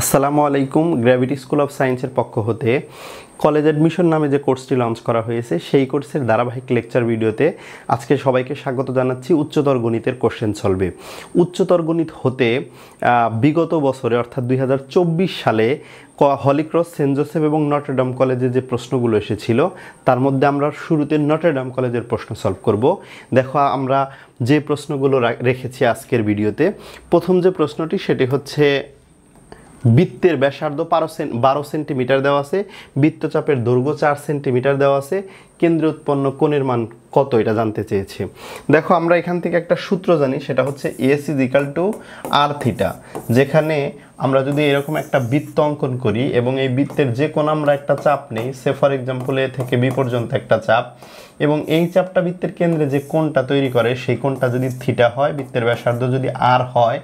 আসসালামু আলাইকুম। Gravity school of সায়েন্সের পক্ষ হতে কলেজ অ্যাডমিশন নামে যে কোর্সটি লঞ্চ করা হয়েছে সেই কোর্সের ধারাবাহিক লেকচার ভিডিওতে আজকে সবাইকে স্বাগত জানাচ্ছি। উচ্চতর গণিতের কোশ্চেন সলভে। উচ্চতর গণিত হতে বিগত বছরে অর্থাৎ 2024 সালে হলিক্রস, সেন্ট জোসেফ এবং নটরডেম কলেজে যে প্রশ্নগুলো এসেছিল তার মধ্যে আমরা শুরুতে নটরডেম কলেজের প্রশ্ন সলভ করব। দেখো আমরা যে প্রশ্নগুলো রেখেছি আজকের ভিডিওতে, প্রথম যে প্রশ্নটি সেটি হচ্ছে বৃত্তের ব্যাসার্ধ 12 সেন্টিমিটার দেওয়া আছে, বৃত্তচাপের দৈর্ঘ্য 4 সেন্টিমিটার দেওয়া আছে, কেন্দ্রে উৎপন্ন কোণের মান কত এটা জানতে চেয়েছে। দেখো আমরা এখান থেকে একটা সূত্র জানি, সেটা হচ্ছে S is equal to R theta. যেখানে আমরা যদি এরকম একটা বৃত্ত অঙ্কন করি এবং এই বৃত্তের যে কোণ আমরা একটা চাপ নেই, সে ফর এক্সাম্পল এ থেকে বি পর্যন্ত একটা চাপ, এবং এই চাপটা বৃত্তের কেন্দ্রে যে কোণটা তৈরি করে সেই কোণটা যদি থিটা হয়, বৃত্তের ব্যাসার্ধ যদি আর হয়,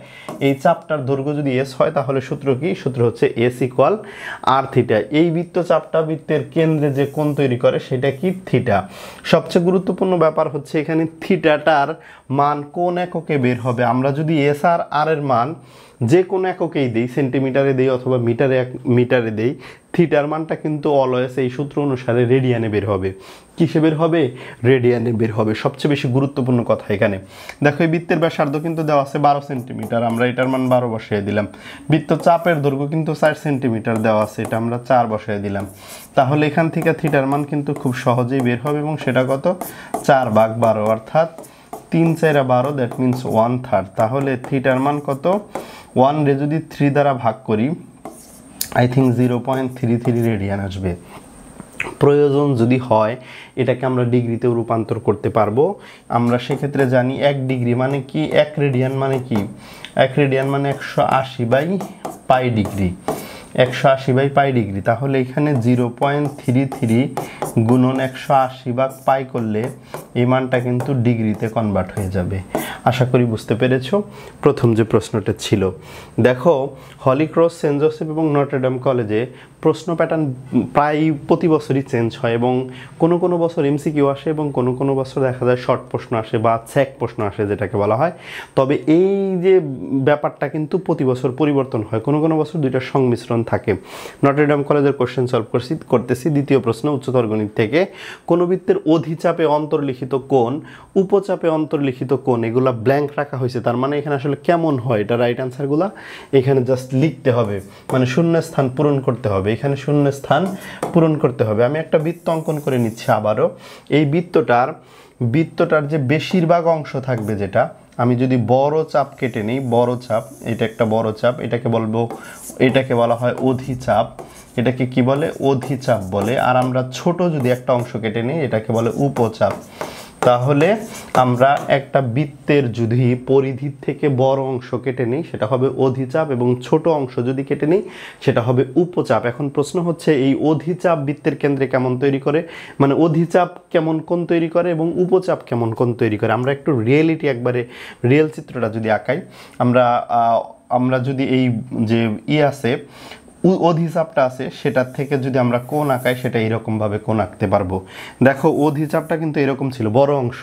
এই চাপটার দৈর্ঘ্য যদি এস হয়, তাহলে সূত্র কি? সূত্র হচ্ছে এস ইকুয়াল আর থিটা। এই বৃত্তচাপটা বৃত্তের কেন্দ্রে যে কোণ তৈরি করে সেটা কি? থিটা। সবচেয়ে গুরুত্বপূর্ণ ব্যাপার হচ্ছে এখানে থিটাটার মান কোন এককে বের হবে। আমরা যদি এস আর আর এর মান যে কোনো এককেই দেই, সেন্টিমিটারে দেই অথবা মিটারে দেই, থিটার মানটা কিন্তু অলওয়েজ এই সূত্র অনুসারে রেডিয়ানে বের হবে। কিসে বের হবে? রেডিয়ানে বের হবে। সবচেয়ে বেশি গুরুত্বপূর্ণ কথা এখানে দেখো, এই বৃত্তের ব্যাসার্ধ কিন্তু দেওয়া আছে 12 সেন্টিমিটার, আমরা এটার মান 12 বসিয়ে দিলাম। বৃত্ত চাপের দৈর্ঘ্য কিন্তু 4 সেন্টিমিটার দেওয়া আছে, এটা আমরা 4 বসিয়ে দিলাম। তাহলে এখান থেকে থিটার মান কিন্তু খুব সহজেই বের হবে, এবং সেটা কত? 4/12, অর্থাৎ 3 4 12, দ্যাট মিনস 1/3। তাহলে থিটার মান কত? 1 রে যদি 3 দ্বারা ভাগ করি, আই থিঙ্ক 0.33 রেডিয়ান আসবে। প্রয়োজন যদি হয় এটাকে আমরা ডিগ্রিতেও রূপান্তর করতে পারবো। আমরা সেক্ষেত্রে জানি 1 ডিগ্রি মানে কি, 1 রেডিয়ান মানে কি? 1 রেডিয়ান মানে 180/পাই ডিগ্রি, 180/পাই ডিগ্রি। তাহলে এখানে 0.33 গুণন 180/পাই করলে এই মানটা কিন্তু ডিগ্রিতে কনভার্ট হয়ে যাবে। আশা করি বুঝতে পেরেছো প্রথম যে প্রশ্নটা ছিল। দেখো হলিক্রস, সেন্ট জোসেফ এবং নটরডেম কলেজে প্রশ্ন প্যাটার্ন প্রায় প্রতি বছরই চেঞ্জ হয়, এবং কোনো কোনো বছর এমসিকিউ আসে এবং কোনো কোনো বছর দেখা যায় শর্ট প্রশ্ন আসে বা ছ্যাক প্রশ্ন আসে যেটাকে বলা হয়। তবে এই যে ব্যাপারটা কিন্তু প্রতি বছর পরিবর্তন হয়, কোনো কোনো বছর দুইটার সংমিশ্রণ থাকে। নটরডেম কলেজের কোশ্চেন সলভ করতেছি। দ্বিতীয় প্রশ্ন উচ্চতর গণিত থেকে, কোনো বৃত্তের অধিচাপে অন্তর্লিখিত কোণ, উপচাপে অন্তর্লিখিত কোণ, এগুলা ব্ল্যাঙ্ক রাখা হয়েছে। তার মানে এখানে আসলে কেমন হয় এটা রাইট অ্যান্সারগুলা এখানে জাস্ট লিখতে হবে, মানে শূন্য স্থান পূরণ করতে হবে। এখানে শূন্য স্থান পূরণ করতে হবে। আমি একটা বৃত্ত অঙ্কন করে নিচ্ছি আবারও। এই বৃত্তটার যে বেশিরভাগ অংশ থাকবে, যেটা আমি যদি বড় চাপ কেটে নিই, বড় চাপ, এটা একটা বড় চাপ, এটাকে বলা হয় অধিচাপ। এটাকে কি বলে? অধিচাপ বলে। আর আমরা ছোট যদি একটা অংশ কেটে নিই, এটাকে বলে উপচাপ। তাহলে আমরা একটা বৃত্তের যদি পরিধির থেকে বড় অংশ কেটে নিই সেটা হবে অধিচাপ, এবং ছোট অংশ যদি কেটে নিই সেটা হবে উপচাপ। এখন প্রশ্ন হচ্ছে এই অধিচাপ বৃত্তের কেন্দ্রে কেমন তৈরি করে, মানে অধিচাপ কেমন কোণ তৈরি করে এবং উপচাপ কেমন কোণ তৈরি করে। আমরা একটু একবারে রিয়েল চিত্রটা যদি আঁকাই, আমরা যদি এই যে আছে অধিচাপটা আছে সেটার থেকে যদি আমরা কোণ আঁকাই, সেটা এরকমভাবে কোণ আঁকতে পারবো। দেখো অধিচাপটা কিন্তু এরকম ছিল, বড় অংশ,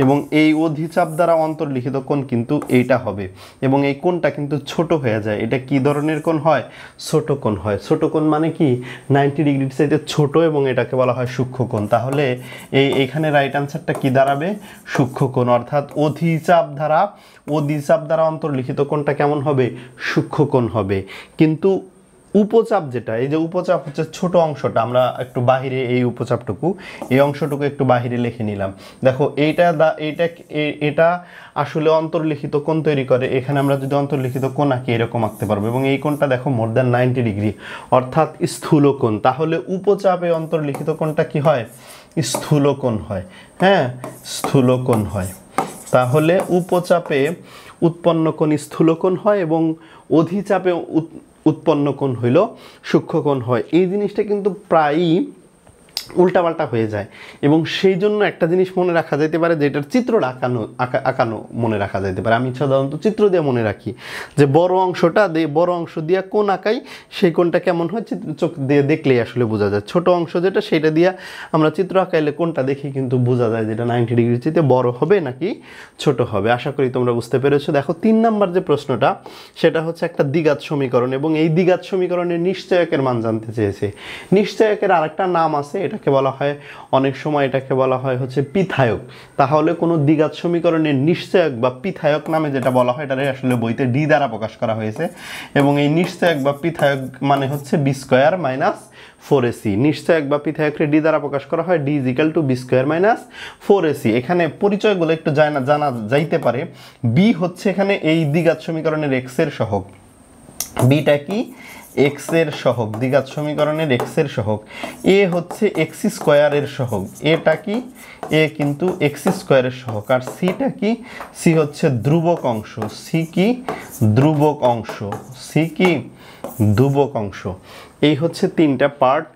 এবং এই অধিচাপ দ্বারা অন্তর্লিখিত কোণ কিন্তু এইটা হবে, এবং এই কোণটা কিন্তু ছোট হয়ে যায়। এটা কি ধরনের কোণ হয়? ছোট কোণ হয়। ছোট কোণ মানে কি? 90 ডিগ্রির চাইতে ছোট, এবং এটাকে বলা হয় সূক্ষ্ম কোণ। তাহলে এইখানে রাইট আনসারটা কি দাঁড়াবে? সূক্ষ্ম কোণ। অর্থাৎ অধিচাপ দ্বারা অন্তর্লিখিত কোণটা কেমন হবে? সূক্ষ্ম কোণ হবে। কিন্তু উপচাপ যেটা, এই যে উপচাপ হচ্ছে ছোট অংশটা, আমরা একটু বাহিরে এই উপচাপটুকু, এই অংশটুকু একটু বাহিরে লিখে নিলাম। দেখো এটা আসলে অন্তর্লিখিত কোণ তৈরি করে। এখানে আমরা যদি অন্তর্লিখিত কোণ আঁকি এরকম আঁকতে পারবো, এবং এই কোণটা দেখো মোর দ্যান 90 ডিগ্রি, অর্থাৎ স্থূল কোণ। তাহলে উপচাপে অন্তর্লিখিত কোণটা কি হয়? স্থূল কোণ হয়। হ্যাঁ, স্থূল কোণ হয়। তাহলে উপচাপে উৎপন্ন কোণ স্থূল কোণ হয়, এবং অধিচাপে উৎপন্ন কোণ হইল সূক্ষ্ম কোণ হয়। এই জিনিসটা কিন্তু প্রায়ই উল্টাপাল্টা হয়ে যায়। এবং সেই জন্য একটা জিনিস মনে রাখা যেতে পারে যে এটার চিত্রটা আঁকানো মনে রাখা যেতে পারে। আমি সাধারণত চিত্র দিয়ে মনে রাখি যে বড় অংশ দিয়ে কোণ আঁকাই, সেই কোণটা কেমন হয় চোখ দিয়ে দেখলেই আসলে বোঝা যায়। ছোট অংশ যেটা সেটা দিয়ে আমরা চিত্র আঁকাইলে কোণটা দেখে কিন্তু বোঝা যায় যেটা 90 ডিগ্রির চেয়ে বড় হবে নাকি ছোট হবে। আশা করি তোমরা বুঝতে পেরেছো। দেখো 3 নাম্বার যে প্রশ্নটা সেটা হচ্ছে একটা দ্বিঘাত সমীকরণ, এবং এই দ্বিঘাত সমীকরণের নিশ্চয়কের মান জানতে চেয়েছে। নিশ্চয়কের আরেকটা নাম আছে, এটাকে বলা হয় অনেক সময় এটাকে বলা হয় হচ্ছে পিথায়ক। তাহলে কোনো দ্বিঘাত সমীকরণের নিশ্চয়ক বা পিথায়ক নামে যেটা বলা হয়, এটারে আসলে বইতে ডি দ্বারা প্রকাশ করা হয়েছে। এবং এই নিশ্চয়ক বা পিথায়ক মানে হচ্ছে বি স্কোয়ার মাইনাস 4ac। নিশ্চয়ক বা পিথায়ককে ডি দ্বারা প্রকাশ করা হয়, D is equal to B square minus 4ac। এখানে পরিচয়গুলো একটু জানা যাইতে পারে। বি হচ্ছে এখানে এই দ্বিঘাত সমীকরণের এক্স এর সহগ। বিটা কি? এক্স এর সহগ, দ্বিঘাত সমীকরণের এক্স এর সহগ। এ হচ্ছে এক্স স্কোয়ারের সহগ। এটা কি? এ কিন্তু এক্স স্কোয়ারের সহগ। আর সিটা কি? সি হচ্ছে ধ্রুবক অংশ। সি কি? ধ্রুবক অংশ। সি কি? ধ্রুবক অংশ। এই হচ্ছে 3টা পার্ট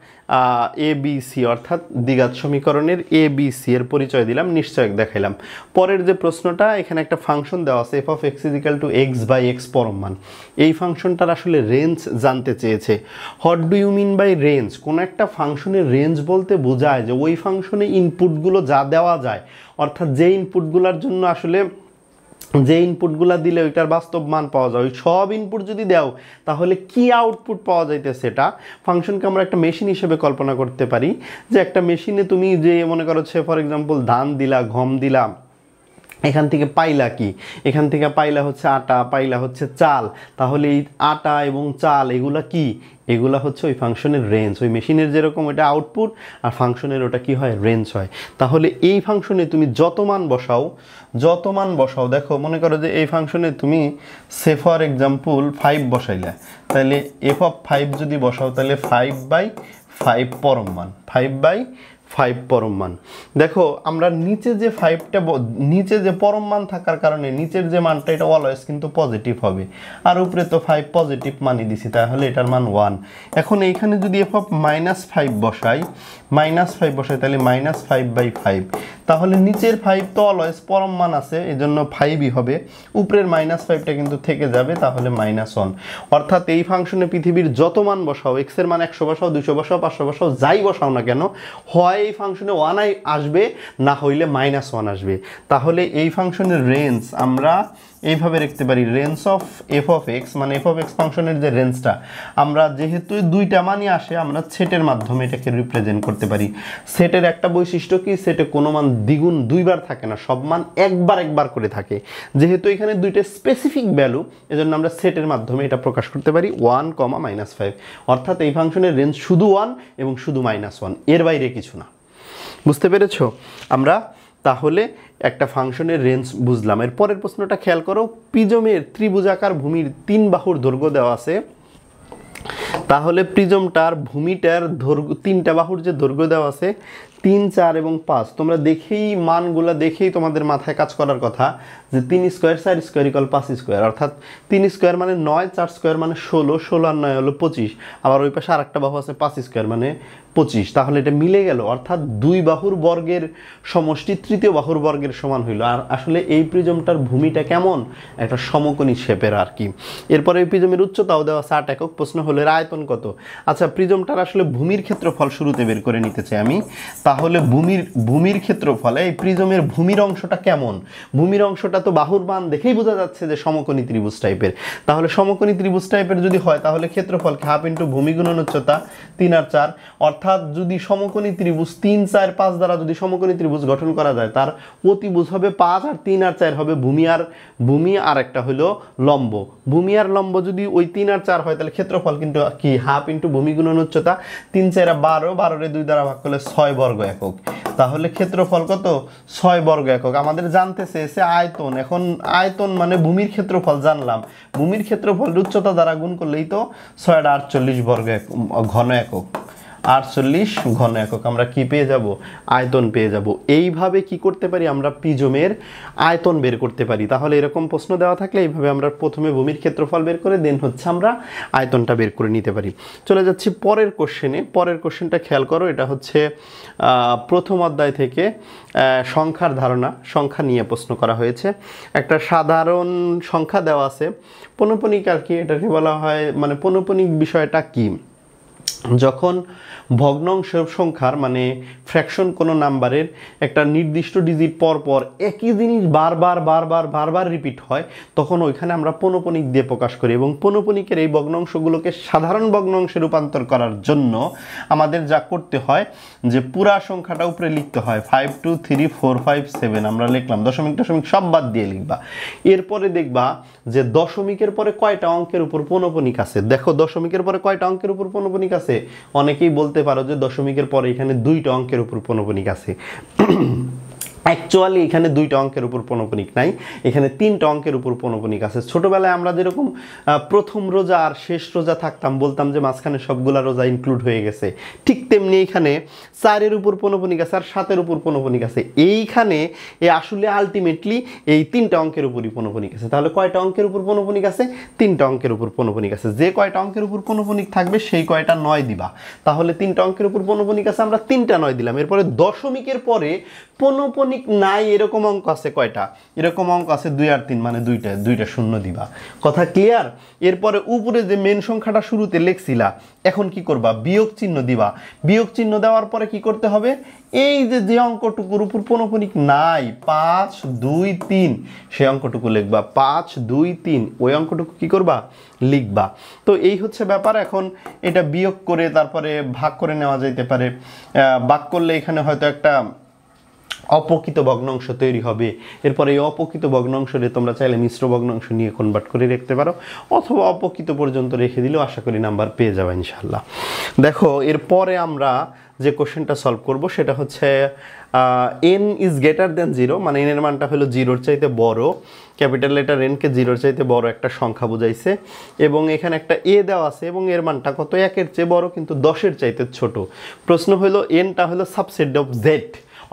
এ বি সি, অর্থাৎ দ্বিঘাত সমীকরণের এ বি সি এর পরিচয় দিলাম, নিশ্চয়ক দেখাইলাম। পরের যে প্রশ্নটা, এখানে একটা ফাংশন দেওয়া আছে F of X is equal to X by X পরম মান। এই ফাংশনটার আসলে রেঞ্জ জানতে চেয়েছে। What do you mean by range? কোনো একটা ফাংশনের রেঞ্জ বলতে বোঝায় যে ওই ফাংশনে ইনপুটগুলো যা দেওয়া যায়, অর্থাৎ যে ইনপুটগুলোর জন্য আসলে যে ইনপুটগুলো দিলে ওইটার বাস্তব মান পাওয়া যায়, ওই সব ইনপুট যদি দাও তাহলে কি আউটপুট পাওয়া যাইতেছে। সেটা ফাংশনকে আমরা একটা মেশিন হিসেবে কল্পনা করতে পারি, যে একটা মেশিনে তুমি যে মনে করো ফর এক্সাম্পল ধান দিলা, গম দিলা, এখান থেকে পাইলা কি? এখান থেকে পাইলা হচ্ছে আটা, পাইলা হচ্ছে চাল। তাহলে এই আটা এবং চাল এগুলা কি? এগুলা হচ্ছে ওই ফাংশনের রেঞ্জ। ওই মেশিনের যেরকম ওটা আউটপুট, আর ফাংশনের ওটা কি হয়? রেঞ্জ হয়। তাহলে এই ফাংশনে তুমি যত মান বসাও, দেখো মনে করো যে এই ফাংশনে তুমি সে ফর এক্সাম্পল 5 বসাইলা, তাহলে এফ অফ 5 যদি বসাও তাহলে 5/5 পরম মান, 5/5 পরম মান। দেখো আমরা নিচে যে 5টা নিচে যে পরম মান থাকার কারণে নিচের যে মানটা এটা অলওয়েজ কিন্তু পজিটিভ হবে, আর উপরে তো 5 পজিটিভ মানই দিছি, তাহলে এটার মান 1। এখন এইখানে যদি এফ অফ -5 বসাই, তাহলে -5/5, তাহলে নিচের 5 তো অলওয়েজ পরম মান আছে, এজন্য 5ই হবে। উপরের -5টা কিন্তু থেকে যাবে, তাহলে -1। অর্থাৎ এই ফাংশনে পৃথিবীর যত মান বসাও, এক্স এর মান 100 বসাও, 200 বসাও, 500 বসাও, যাই বসাও না কেন, হয় এই ফাংশনে 1 আসবে, না হইলে -1 আসবে। তাহলে এই ফাংশনের রেঞ্জ আমরা এইভাবে লিখতে পারি, range of F of x, মানে এফ অফ এক্স ফাংশনের যে রেঞ্জটা, আমরা যেহেতু দুইটা মানই আসে, আমরা সেটের মাধ্যমে এটাকে রিপ্রেজেন্ট করতে পারি। সেটের একটা বৈশিষ্ট্য কি? সেটে কোনো মান দ্বিগুণ দুইবার থাকে না, সব মান একবার করে থাকে। যেহেতু এখানে দুইটা স্পেসিফিক ভ্যালু, এজন্য আমরা সেটের মাধ্যমে এটা প্রকাশ করতে পারি 1, -5। অর্থাৎ এই ফাংশনের রেঞ্জ শুধু 1 এবং শুধু -1, এর বাইরে কিছু না। বুঝতে পেরেছো? আমরা তাহলে একটা ফাংশনের রেঞ্জ বুঝলাম। এর পরের প্রশ্নটা খেয়াল করো, প্রিজমের ত্রিভুজাকার ভূমির 3 বাহুর দৈর্ঘ্য দেওয়া আছে। তাহলে প্রিজমটার ভূমিটার দৈর্ঘ্য, 3টা বাহুর যে দৈর্ঘ্য দেওয়া আছে 3, 4 এবং 5, তোমরা দেখেই মানগুলো দেখেই তোমাদের মাথায় কাজ করার কথা যে 3 স্কোয়ার 4 স্কোয়ার ইকুয়াল 5 স্কোয়ার, অর্থাৎ 3 স্কোয়ার মানে 9, 4 স্কোয়ার মানে 16, 16 আর 9 হলো 25। আবার ওই পাশে আরেকটা বাহু আছে 5 স্কোয়ার মানে 25, তাহলে এটা মিলে গেল। অর্থাৎ 2 বাহুর বর্গের সমষ্টি 3য় বাহুর বর্গের সমান হইল। আর আসলে এই প্রিজমটার ভূমিটা কেমন? একটা সমকোণী শেপের আর কি। এরপরে এই প্রিজমের উচ্চতাও দেওয়া আছে 8 একক। প্রশ্ন হলো এর আয়তন কত? আচ্ছা, প্রিজমটার আসলে ভূমির ক্ষেত্রফল শুরুতে বের করে নিতে চাই আমি। তাহলে ভূমির ক্ষেত্রফল, এই প্রিজমের ভূমির অংশটা কেমন? ভূমির অংশটা তো বাহুর মান দেখেই বোঝা যাচ্ছে যে সমকোণী ত্রিভুজ টাইপের। তাহলে সমকোণী ত্রিভুজ টাইপের যদি হয়, তাহলে ক্ষেত্রফল হাফ ইন্টু ভূমি গুণন উচ্চতা 3 আর 4। অর্থাৎ যদি সমকোণী ত্রিভুজ 3, 4, 5 দ্বারা যদি সমকোণী ত্রিভুজ গঠন করা যায়, তার অতিভুজ হবে 5, আর 3 আর 4 হবে ভূমি আর একটা হলো লম্ব। ভূমি আর লম্ব যদি ওই 3 আর 4 হয়, তাহলে ক্ষেত্রফল কিন্তু কি হাফ ইন্টু ভূমি গুণন উচ্চতা, 3, 4, 12, 12 2 দ্বারা ভাগ করলে 6 বর্গ একক। তাহলে ক্ষেত্রফল কত? 6 বর্গ একক। আমাদের জানতে চেয়েছে আয়তন। এখন আয়তন মানে ভূমির ক্ষেত্রফল জানলাম, ভূমির ক্ষেত্রফল উচ্চতা দ্বারা গুণ করলেই তো 6 × 48 বর্গ ঘন একক। 48 ঘন একক। আমরা কি পেয়ে যাব? আয়তন পেয়ে যাব। এইভাবে কি করতে পারি আমরা? প্রিজমের আয়তন বের করতে পারি। তাহলে এরকম প্রশ্ন দেওয়া থাকলে এইভাবে আমরা প্রথমে ভূমির ক্ষেত্রফল বের করে দেন হচ্ছে আমরা আয়তনটা বের করে নিতে পারি। চলে যাচ্ছি পরের কোশ্চেনে। পরের কোশ্চেনটা খেয়াল করো, এটা হচ্ছে প্রথম অধ্যায় থেকে সংখ্যার ধারণা, সংখ্যা নিয়ে প্রশ্ন করা হয়েছে। একটা সাধারণ সংখ্যা দেওয়া আছে, পৌনঃপুনিক আর কি, এটাকে বলা হয়, মানে পৌনঃপুনিক বিষয়টা কি? যখন ভগ্নাংশ সংখ্যার মানে ফ্র্যাকশন কোনো নাম্বারের একটা নির্দিষ্ট ডিজিট পর পর একই জিনিস বারবার রিপিট হয়, তখন ওইখানে আমরা পৌনঃপুনিক দিয়ে প্রকাশ করি। এবং পৌনঃপুনিকের এই ভগ্নাংশগুলোকে সাধারণ ভগ্নাংশে রূপান্তর করার জন্য আমাদের যা করতে হয় যে পুরা সংখ্যাটা উপরে লিখতে হয় 5 2 3 4 5 7 আমরা লিখলাম, দশমিক দশমিক সব বাদ দিয়ে লিখবা। এরপরে দেখবা যে দশমিকের পরে কয়টা অঙ্কের উপর পৌনঃপুনিক আছে। দেখো দশমিকের পরে কয়টা অঙ্কের উপর পৌনঃপুনিক আছে? অনেকেই বলতে পারো যে দশমিকের পরে এখানে 2টা অঙ্কের উপর পৌনঃপুনিক আছে। অ্যাকচুয়ালি এখানে 2টা অঙ্কের উপর পৌনঃপুনিক নাই, এখানে 3টা অঙ্কের উপর পৌনঃপুনিক আছে। ছোটবেলায় আমরা যেরকম প্রথম রোজা আর শেষ রোজা থাকতাম, বলতাম যে মাঝখানে সবগুলা রোজা ইনক্লুড হয়ে গেছে, ঠিক তেমনি এখানে 4-এর উপর পৌনঃপুনিক আছে আর 7-এর উপর পৌনঃপুনিক আছে। এইখানে আসলে আলটিমেটলি এই 3টা অঙ্কের উপরই পৌনঃপুনিক আছে। তাহলে কয়টা অঙ্কের উপর পৌনঃপুনিক আছে? 3টা অঙ্কের উপর পৌনঃপুনিক আছে। যে কয়টা অঙ্কের উপর পৌনঃপুনিক থাকবে সেই কয়টা 9 দিবা। তাহলে 3টা অঙ্কের উপর পৌনঃপুনিক আছে, আমরা 3টা 9 দিলাম। এরপরে দশমিকের পরে পৌনঃপুনিক নাই এরকম অঙ্ক আছে কয়টা? এরকম অঙ্ক আছে 2 আর 3, মানে 2টা শূন্য দিবা। কথা ক্লিয়ার? এরপরে উপরে যে মেন সংখ্যাটা শুরুতে লিখছিলা, এখন কি করবা? বিয়োগ চিহ্ন দিবা। বিয়োগ চিহ্ন দেওয়ার পরে কি করতে হবে? এই যে অঙ্কটুকুর উপর পৌনঃপুনিক নাই 5 2 3, সেই অঙ্কটুকু লিখবা 5 2 3, ওই অঙ্কটুকু কি করবা? লিখবা। তো এই হচ্ছে ব্যাপার। এখন এটা বিয়োগ করে তারপরে ভাগ করে নেওয়া যাইতে পারে। ভাগ করলে এখানে হয়তো একটা অপকৃত ভগ্নাংশ তৈরি হবে। এরপরে এই অপকৃত ভগ্নাংশে তোমরা চাইলে মিশ্র ভগ্নাংশ নিয়ে কনভার্ট করে রাখতে পারো, অথবা অপকৃত পর্যন্ত রেখে দিলেও আশা করি নাম্বার পেয়ে যাবে ইনশাল্লাহ। দেখো এরপরে আমরা যে কোশ্চেনটা সলভ করব সেটা হচ্ছে n ইজ গ্রেটার দেন 0, মানে n এর মানটা হলো 0-র চাইতে বড়। ক্যাপিটাল লেটার n কে 0-র চাইতে বড় একটা সংখ্যা বোঝাইছে, এবং এখানে একটা a দেওয়া আছে এবং এর মানটা কত? 1-এর চেয়ে বড় কিন্তু 10-এর চাইতে ছোট। প্রশ্ন হলো nটা হলো সাবসেট অফ z,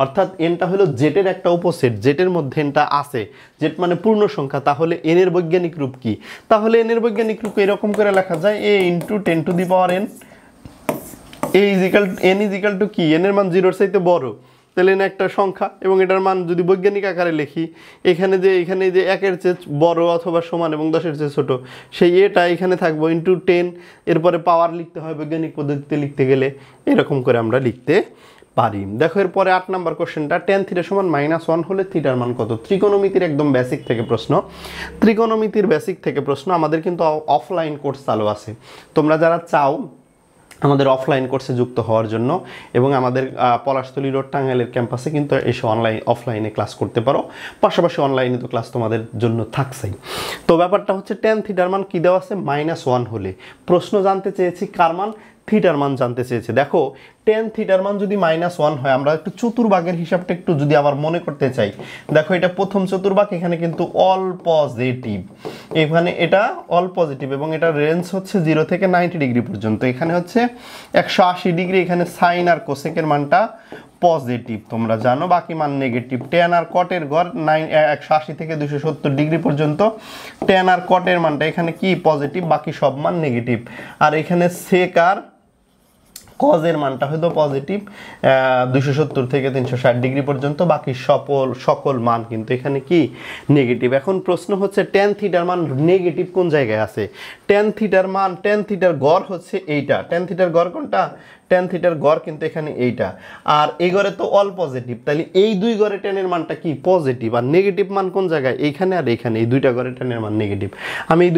অর্থাৎ এনটা হলো জেটের একটা উপসেট, জেটের মধ্যে এনটা আছে, জেট মানে পূর্ণ সংখ্যা। তাহলে এন এর বৈজ্ঞানিক রূপ কি? তাহলে এন এর বৈজ্ঞানিক রূপ এরকম করে লেখা যায় a × 10⁻n। n is equal two কি? এন এর মান 0-র চাইতে বড়, তাহলে এন একটা সংখ্যা এবং এটার মান যদি বৈজ্ঞানিক আকারে লিখি, এখানে যে 1-এর চেয়ে বড় অথবা সমান এবং 10-এর চেয়ে ছোট, সেই এটা এখানে থাকবো × 10। এরপরে পাওয়ার লিখতে হয় বৈজ্ঞানিক পদ্ধতিতে লিখতে গেলে, এরকম করে আমরা লিখতে পারি। দেখো এরপরে 8 নম্বর কোশ্চেনটা, tan θ = -1 হলে থিটার মান কত? ত্রিকোণমিতির একদম বেসিক থেকে প্রশ্ন। ত্রিকোণমিতির বেসিক থেকে প্রশ্ন। আমাদের কিন্তু অফলাইন কোর্স চালু আছে, তোমরা যারা চাও আমাদের অফলাইন কোর্সে যুক্ত হওয়ার জন্য, এবং আমাদের পলাশতলী রোড টাঙ্গাইলের ক্যাম্পাসে কিন্তু এসে অফলাইনে ক্লাস করতে পারো। পাশাপাশি অনলাইনে তো ক্লাস তোমাদের জন্য থাকছেই। তো ব্যাপারটা হচ্ছে tan θ মান কি দেওয়া আছে? -1 হলে। প্রশ্ন জানতে চেয়েছি কার মান? থিটার মান জানতে চেয়েছে। দেখো tan θ মান যদি -1 হয়, আমরা একটু চতুর্ভাগের হিসাবটা একটু যদি আবার মনে করতে চাই, দেখো এটা প্রথম চতুর্ভাগ, এখানে কিন্তু অল পজিটিভ, এখানে এটা অল পজিটিভ এবং এটা রেঞ্জ হচ্ছে 0 থেকে 90 ডিগ্রি পর্যন্ত। এখানে হচ্ছে 180 ডিগ্রি, এখানে সাইন আর কোসেকের মানটা পজিটিভ, তোমরা জানো, বাকি মান নেগেটিভ। ট্যান আর কটের গড় 180 থেকে 270 ডিগ্রি পর্যন্ত, ট্যান আর কটের মানটা এখানে কি? পজিটিভ, বাকি সব মান নেগেটিভ। আর এখানে সেক আর কজের মানটা হয়তো পজিটিভ 270 থেকে 360 ডিগ্রি পর্যন্ত, বাকি সকল মান কিন্তু এখানে কি? নেগেটিভ। এখন প্রশ্ন হচ্ছে tan θ মান নেগেটিভ কোন জায়গায় আছে? tan θ মান, tan θ গড় হচ্ছে এইটা, tan θ গড় কোনটা? tan θ গড় কিন্তু এখানে এইটা, আর এই গড়ে তো অল পজিটিভ, তাহলে এই দুই গড়ে tan এর মানটা কি? পজিটিভ। আর নেগেটিভ মান কোন জায়গায়? এইখানে আর এইখানে, এই দুইটা গড়ে tan এর মান নেগেটিভ। আমি এই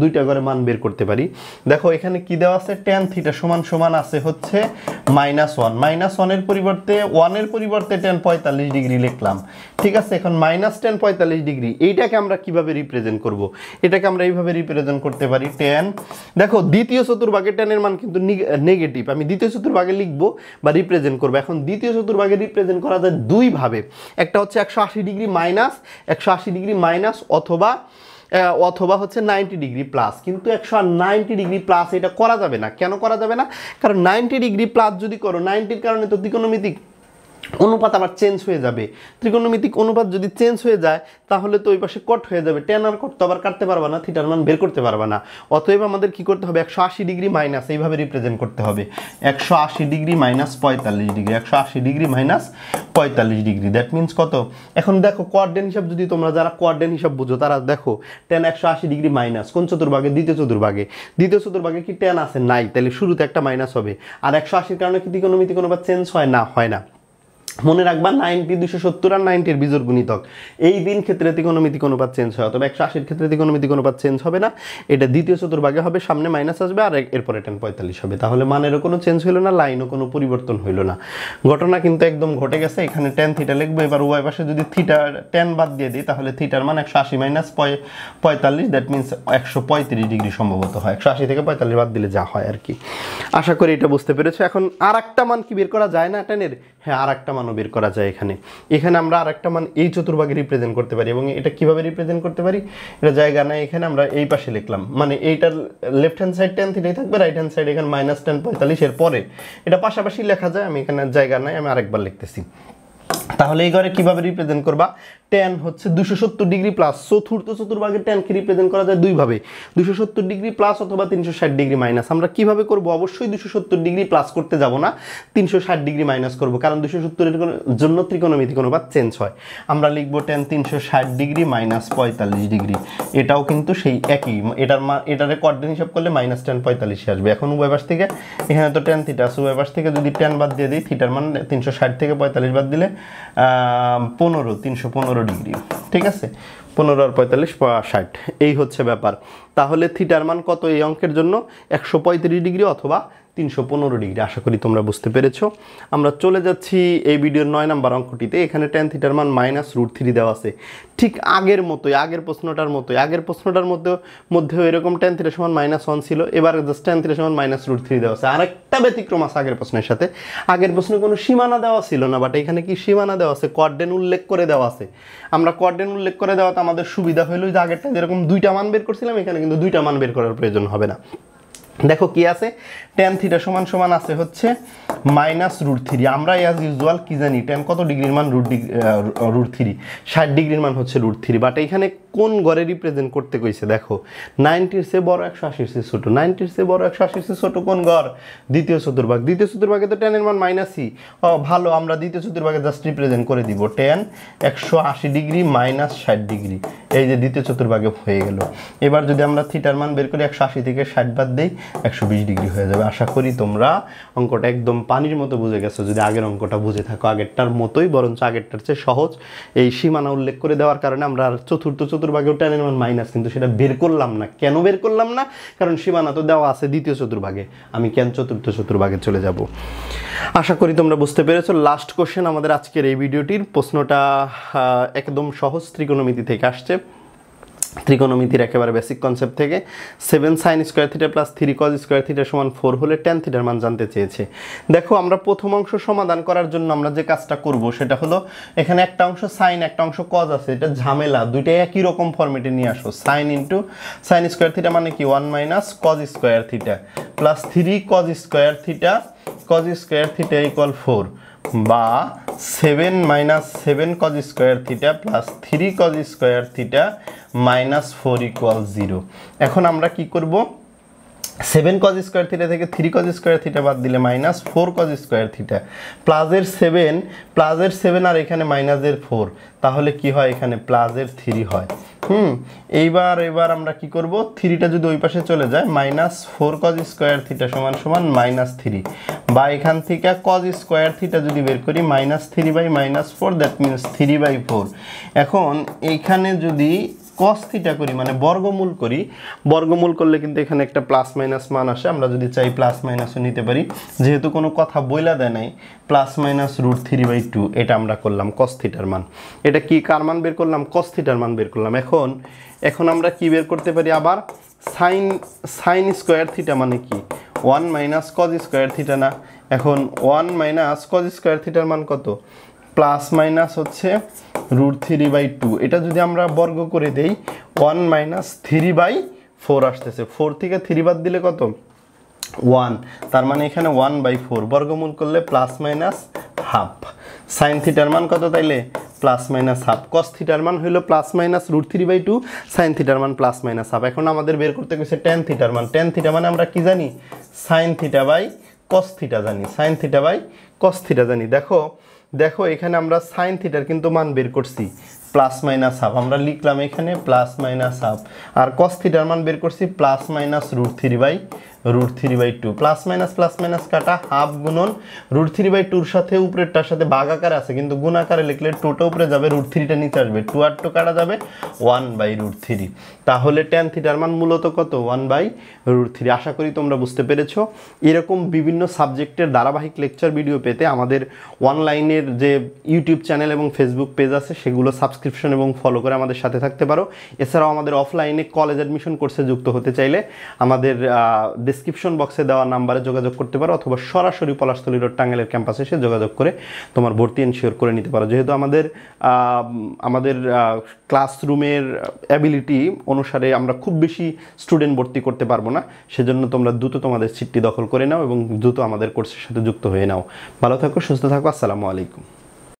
দুইটা গড়ে মান বের করতে পারি। দেখো এখানে কি দেওয়া আছে? tan θ সমান আছে হচ্ছে -1, -1 এর পরিবর্তে 1 এর পরিবর্তে tan 45 ডিগ্রি লিখলাম, ঠিক আছে। এখন -tan 45 ডিগ্রি, এইটাকে আমরা কিভাবে রিপ্রেজেন্ট করব? এটাকে আমরা এইভাবে রিপ্রেজেন্ট করতে পারি tan, দেখো দ্বিতীয় চতুর্ভাগে tan এর মান কিন্তু নেগেটিভ, আমি দ্বিতীয় চতুর্ভাগে লিখবো বা রিপ্রেজেন্ট করবো। এখন দ্বিতীয় চতুর্ভাগে রিপ্রেজেন্ট করা যায় দুই ভাবে, একটা হচ্ছে 180 ডিগ্রি মাইনাস, 180 ডিগ্রি মাইনাস, অথবা অথবা হচ্ছে 90 ডিগ্রি প্লাস। কিন্তু 190 ডিগ্রি প্লাস এটা করা যাবে না। কেন করা যাবে না? কারণ 90 ডিগ্রি প্লাস যদি করো, 90-র কারণে তো ত্রিকোণমিতিক অনুপাত আবার চেঞ্জ হয়ে যাবে। ত্রিকোণমিতিক অনুপাত যদি চেঞ্জ হয়ে যায় তাহলে তো ওই পাশে কট হয়ে যাবে, টেন আর কট তো আবার কাটতে পারবা না, থিটার মান বের করতে পারবা না। অতএব আমাদের কি করতে হবে, 180 ডিগ্রি মাইনাস এইভাবে রিপ্রেজেন্ট করতে হবে, 180 degree minus 45 degree, 180 degree minus 45 degree. That means কত? এখন দেখো কোয়াড্রেন্ট হিসাব যদি তোমরা যারা কোয়াড্রেন্ট হিসাব বুঝো তারা দেখো টেন 180 ডিগ্রি মাইনাস কোন চতুর্ভাগে? দ্বিতীয় চতুর্ভাগে। দ্বিতীয় চতুর্ভাগে কি টেন আছে? নাই। তাহলে শুরুতে একটা মাইনাস হবে। আর 180-র কারণে কি ত্রিকোণমিতিক অনুপাত চেঞ্জ হয় না? হয় না। মনে রাখবা 90 270 আর 90-র বিজোড় গুণিতক, এই দিন ক্ষেত্রে ত্রিকোণমিতিক অনুপাত চেঞ্জ হয়। তবে 180-র ক্ষেত্রে ত্রিকোণমিতিক অনুপাত চেঞ্জ হবে না, এটা দ্বিতীয় চতুর্ভাগে হবে, সামনে মাইনাস আসবে আর এরপরে টেন 45 হবে। তাহলে মানেরও কোনো চেঞ্জ হলো না, লাইনও কোনো পরিবর্তন হইল না। ঘটনা কিন্তু একদম ঘটে গেছে। এখানে টেন থিটা লিখবো। এবার উভয় পাশে যদি থিটা টেন বাদ দিয়ে দিই তাহলে থিটার মান 180 মাইনাস 45, দ্যাট মিনস 135 ডিগ্রি সম্ভবত হয়। 180 থেকে 45 বাদ দিলে যা হয় আর কি। আশা করি এটা বুঝতে পেরেছো। এখন আর একটা মান কি বের করা যায় না টেনের? হ্যাঁ, আর একটা মানও বের করা যায়। এখানে আমরা আর একটা মান এই চতুর্ভাগে রিপ্রেজেন্ট করতে পারি। এবং এটা কিভাবে রিপ্রেজেন্ট করতে পারি? এটা জায়গা নাই, এখানে আমরা এই পাশে লিখলাম, মানে এইটার লেফট হ্যান্ড সাইড টেন থিটাই থাকবে, রাইট হ্যান্ড সাইড এখানে মাইনাস টেন 45 এর পরে এটা পাশাপাশি লেখা যায়। আমি এখানে জায়গা নাই, আমি আরেকবার লিখতেছি। তাহলে এই ঘরে কিভাবে রিপ্রেজেন্ট করবা? টেন হচ্ছে 270 ডিগ্রি প্লাস, চতুর্থ চতুর্ভাগে টেনকে রিপ্রেজেন্ট করা যায় দুইভাবে, 270 ডিগ্রি প্লাস অথবা 360 ডিগ্রি মাইনাস। আমরা কিভাবে করব? অবশ্যই 270 ডিগ্রি প্লাস করতে যাব না, 360 ডিগ্রি মাইনাস করব, কারণ 270-এর জন্য ত্রিকোণমিতিক অনুপাত চেঞ্জ হয়। আমরা লিখব টেন 360 ডিগ্রি মাইনাস 45 ডিগ্রি। এটাও কিন্তু সেই একই, এটারে কোয়াড্রেন্ট হিসাব করলে মাইনাস টেন 45 আসবে। এখন উভয় পাশ থেকে, এখানে তো টেন থিটা আছে, উভয় পাশ থেকে যদি টেন বাদ দিয়ে দিই, থিটার মান 360 থেকে 45 বাদ দিলে 315 ডিগ্রি। ঠিক আছে, 15 আর 45 60, এই হচ্ছে ব্যাপার। তাহলে থিটার মান কত এই অঙ্কের জন্য? 135 ডিগ্রি অথবা 315 ডিগ্রি। আশা করি তোমরা বুঝতে পেরেছো। আমরা চলে যাচ্ছি এই ভিডিওর 9 নম্বর অঙ্কটিতে। এখানে টেন থিটার মান -√3 দেওয়া আছে, ঠিক আগের মতোই, আগের প্রশ্নটার মধ্যেও এরকম টেন থিটা সমান -1 ছিল। এবার জাস্ট টেন থিটা সমান -√3 দেওয়া আছে। আরেকটা ব্যতিক্রম আছে আগের প্রশ্নের সাথে, আগের প্রশ্নে কোনো সীমানা দেওয়া ছিল না, বাট এখানে কি সীমানা দেওয়া আছে, কোয়াড্রেন্ট উল্লেখ করে দেওয়া আছে। আমরা কোয়াড্রেন্ট উল্লেখ করে দেওয়াতে আমাদের সুবিধা হলো যে আগেরটা যেরকম দুইটা মান বের করছিলাম, এখানে কিন্তু দুইটা মান বের করার প্রয়োজন হবে না। দেখো কি আছে, টেন থিটা সমান সমান আছে হচ্ছে -√3। আমরা অ্যাজ ইউজুয়াল কি জানি, টেন কত ডিগ্রির মান? √3, 60 ডিগ্রির মান হচ্ছে √3। বাট এখানে কোন ঘরে রিপ্রেজেন্ট করতে কইছে? দেখো 90-র চেয়ে বড়, 180-র চেয়ে ছোট, 90-র চেয়ে বড়, 180-র চেয়ে ছোট কোন ঘর? দ্বিতীয় চতুর্ভাগ। দ্বিতীয় চতুর্ভাগে তো টেনের মান -ই। ভালো, আমরা দ্বিতীয় চতুর্ভাগে জাস্ট রিপ্রেজেন্ট করে দিব, টেন 180 ডিগ্রি মাইনাস 60 ডিগ্রি। এই যে দ্বিতীয় চতুর্ভাগে হয়ে গেল। এবার যদি আমরা থিটার মান বের করি, 180 থেকে 60 বাদ দেই, 120 ডিগ্রি হয়ে যাবে। আশা করি তোমরা অঙ্কটা একদম পানির মতো বুঝে গেছো। যদি আগের অঙ্কটা বুঝে থাকো, আগেরটার মতোই, বরঞ্চ আগেরটার চেয়ে সহজ। এই সীমানা উল্লেখ করে দেওয়ার কারণে আমরা আর চতুর্থ চতুর্ভাগেও টেনের মান মাইনাস, কিন্তু সেটা বের করলাম না। কেন বের করলাম না? কারণ সীমানা তো দেওয়া আছে দ্বিতীয় চতুর্ভাগে, আমি কেন চতুর্থ চতুর্ভাগে চলে যাব? আশা করি তোমরা বুঝতে পেরেছো। লাস্ট কোশ্চেন আমাদের আজকের এই ভিডিওটির। প্রশ্নটা একদম সহজ, ত্রিকোণমিতি থেকে আসছে, ত্রিকোণমিতির একেবারে বেসিক কনসেপ্ট থেকে। 7 sin square theta plus 3 cos square theta সমান 4 হলে টেন থিটার মান জানতে চেয়েছে। দেখো আমরা প্রথম অংশ সমাধান করার জন্য আমরা যে কাজটা করব সেটা হলো, এখানে একটা অংশ সাইন একটা অংশ কজ আছে, এটা ঝামেলা, দুইটাই একই রকম ফরম্যাটে নিয়ে আসো। সাইন স্কয়ার থিটা মানে কি 1 minus cos square theta plus 3 cos square theta equal 4, বা 7 minus 7 cos square theta plus 3 cos square theta minus 4 equal 0। এখন আমরা কি করব, 7 cos স্কয়ার থিটা থেকে 3 cos স্কয়ার থিটা বাদ দিলে -4 cos স্কয়ার থিটা, প্লাসের 7 আর এখানে মাইনাসের 4, তাহলে কি হয়, এখানে প্লাসের 3 হয়। এইবার আমরা কি করব, 3টা যদি ওই পাশে চলে যায়, -4 cos স্কয়ার থিটা সমান সমান -3, বা এখান থেকে cos স্কয়ার থিটা যদি বের করি -3/-4, দ্যাট মিনস 3/4। এখন এইখানে যদি cos থিটা করি, মানে বর্গমূল করি, বর্গমূল করলে কিন্তু এখানে একটা প্লাস মাইনাস মান আসে। আমরা যদি চাই প্লাস মাইনাসও নিতে পারি, যেহেতু কোনো কথা বইলা দেয় নাই। +-√3/2 এটা আমরা করলাম cos থিটার মান। এটা কি কার মান বের করলাম? cos থিটার মান বের করলাম। এখন আমরা কি বের করতে পারি আবার? সাইন স্কয়ার থিটা মানে কি 1 মাইনাস cos স্কয়ার থিটা না? এখন 1 মাইনাস cos স্কয়ার থিটার মান কত? প্লাস মাইনাস হচ্ছে √3/2। এটা যদি আমরা বর্গ করে দেই 1 - 3/4 আসতেছে। 4 থেকে 3 বাদ দিলে কত? 1। তার মানে এখানে 1/4 বর্গমূল করলে প্লাস মাইনাস হাফ। সাইন থিটার মান কত তাইলে? Plus minus half. কস থিটার মান হইলো প্লাস মাইনাস √3/2, সাইন থিটার মান প্লাস মাইনাস হাফ। এখন আমাদের বের করতে গেছে ট্যান থিটার মান। ট্যান থিটা মানে আমরা কি জানি? Sine theta by cos theta জানি। Sine theta by cos theta জানি। দেখো এখানে আমরা সাইন থিটার কিন্তু মান বের করছি প্লাস মাইনাস হাফ। আমরা লিখলাম এখানে প্লাস মাইনাস হাফ। আর কস থিটার মান বের করছি প্লাস মাইনাস √3/2। প্লাস মাইনাস কাটা, হাফ গুণন √3/2 সাথে উপরেরটার সাথে ভাগ আকারে আছে, কিন্তু গুণ আকারে লিখলে 2টা উপরে যাবে, √3টা নিচে আসবে, 2 আর 2 কাটা যাবে, 1/√3। তাহলে ট্যান থিটার মান মূলত কত? 1/√3। আশা করি তোমরা বুঝতে পেরেছো। এরকম বিভিন্ন সাবজেক্টের ধারাবাহিক লেকচার ভিডিও পেতে আমাদের অনলাইনের যে ইউটিউব চ্যানেল এবং ফেসবুক পেজ আছে সেগুলো সাবস্ক্রিপশন এবং ফলো করে আমাদের সাথে থাকতে পারো। এছাড়াও আমাদের অফলাইনে কলেজ অ্যাডমিশন কোর্সে যুক্ত হতে চাইলে আমাদের ডেসক্রিপশন বক্সে দেওয়া নাম্বারে যোগাযোগ করতে পারো, অথবা সরাসরি পলাশতলী রোড টাঙ্গাইলের ক্যাম্পাসে এসে যোগাযোগ করে তোমার ভর্তি এনশিওর করে নিতে পারো। যেহেতু আমাদের ক্লাসরুমের অ্যাবিলিটি অনুসারে আমরা খুব বেশি স্টুডেন্ট ভর্তি করতে পারবো না, সেজন্য তোমরা দ্রুত তোমাদের সিটটি দখল করে নাও এবং দ্রুত আমাদের কোর্সের সাথে যুক্ত হয়ে নাও। ভালো থাকো, সুস্থ থাকো। আসসালামু আলাইকুম।